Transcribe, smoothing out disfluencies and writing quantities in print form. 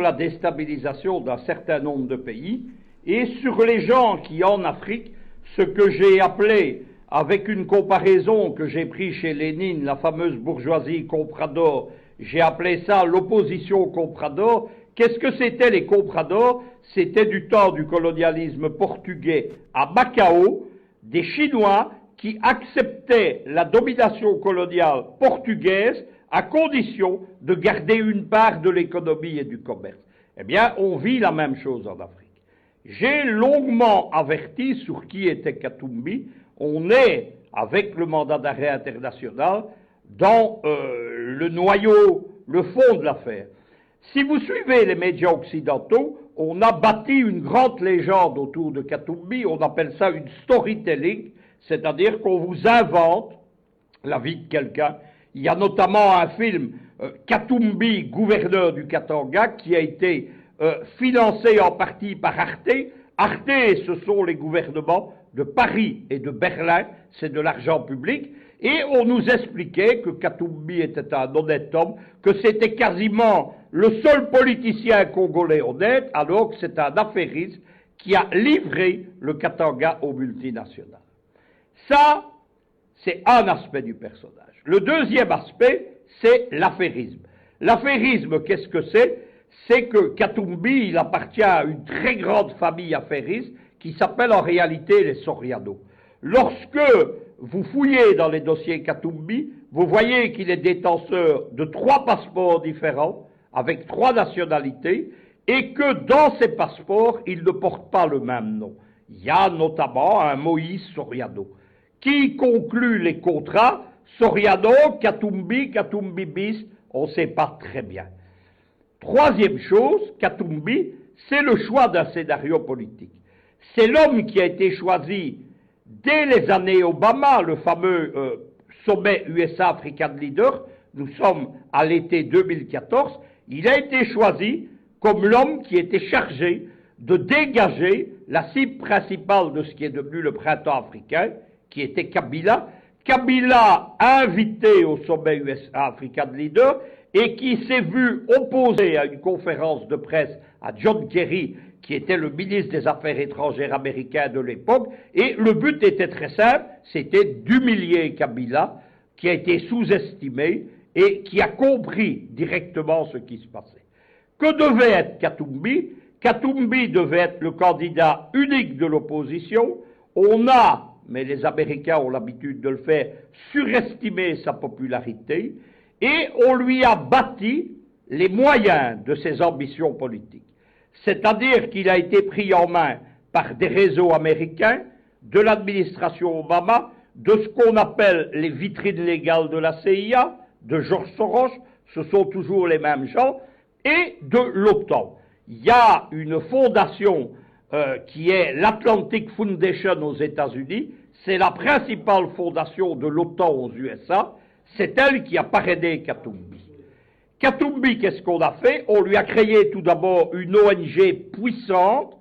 la déstabilisation d'un certain nombre de pays et sur les gens qui, en Afrique, ce que j'ai appelé, avec une comparaison que j'ai prise chez Lénine, la fameuse bourgeoisie comprador, j'ai appelé ça l'opposition comprador. Qu'est-ce que c'était les compradors? C'était du temps du colonialisme portugais à Macao, des Chinois qui acceptaient la domination coloniale portugaise à condition de garder une part de l'économie et du commerce. Eh bien, on vit la même chose en Afrique. J'ai longuement averti sur qui était Katumbi. On est, avec le mandat d'arrêt international, dans le noyau, le fond de l'affaire. Si vous suivez les médias occidentaux, on a bâti une grande légende autour de Katumbi, on appelle ça une storytelling, c'est-à-dire qu'on vous invente la vie de quelqu'un. Il y a notamment un film, Katumbi, gouverneur du Katanga, qui a été financé en partie par Arte. Arte, ce sont les gouvernements de Paris et de Berlin, c'est de l'argent public, et on nous expliquait que Katumbi était un honnête homme, que c'était quasiment le seul politicien congolais honnête, alors que c'est un affairiste qui a livré le Katanga aux multinationales. Ça, c'est un aspect du personnage. Le deuxième aspect, c'est l'affairisme. L'affairisme, qu'est-ce que c'est? C'est que Katumbi, il appartient à une très grande famille affairiste qui s'appelle en réalité les Soriano. Lorsque vous fouillez dans les dossiers Katumbi, vous voyez qu'il est détenteur de 3 passeports différents, avec 3 nationalités, et que dans ces passeports, il ne porte pas le même nom. Il y a notamment un Moïse Soriano. Qui conclut les contrats? Soriano, Katumbi, Katumbi bis, on ne sait pas très bien. Troisième chose, Katumbi, c'est le choix d'un scénario politique. C'est l'homme qui a été choisi dès les années Obama, le fameux sommet USA-African Leader, nous sommes à l'été 2014, il a été choisi comme l'homme qui était chargé de dégager la cible principale de ce qui est devenu le printemps africain, qui était Kabila. Kabila invité au sommet USA-African Leader et qui s'est vu opposé à une conférence de presse à John Kerry, qui était le ministre des Affaires étrangères américain de l'époque, et le but était très simple, c'était d'humilier Kabila, qui a été sous-estimé et qui a compris directement ce qui se passait. Que devait être Katumbi? Katumbi devait être le candidat unique de l'opposition. On a, mais les Américains ont l'habitude de le faire, surestimé sa popularité, et on lui a bâti les moyens de ses ambitions politiques. C'est-à-dire qu'il a été pris en main par des réseaux américains, de l'administration Obama, de ce qu'on appelle les vitrines légales de la CIA, de George Soros, ce sont toujours les mêmes gens, et de l'OTAN. Il y a une fondation qui est l'Atlantic Foundation aux États-Unis, c'est la principale fondation de l'OTAN aux USA, c'est elle qui a parrainé Katumbi. Katumbi, qu'est-ce qu'on a fait? On lui a créé tout d'abord une ONG puissante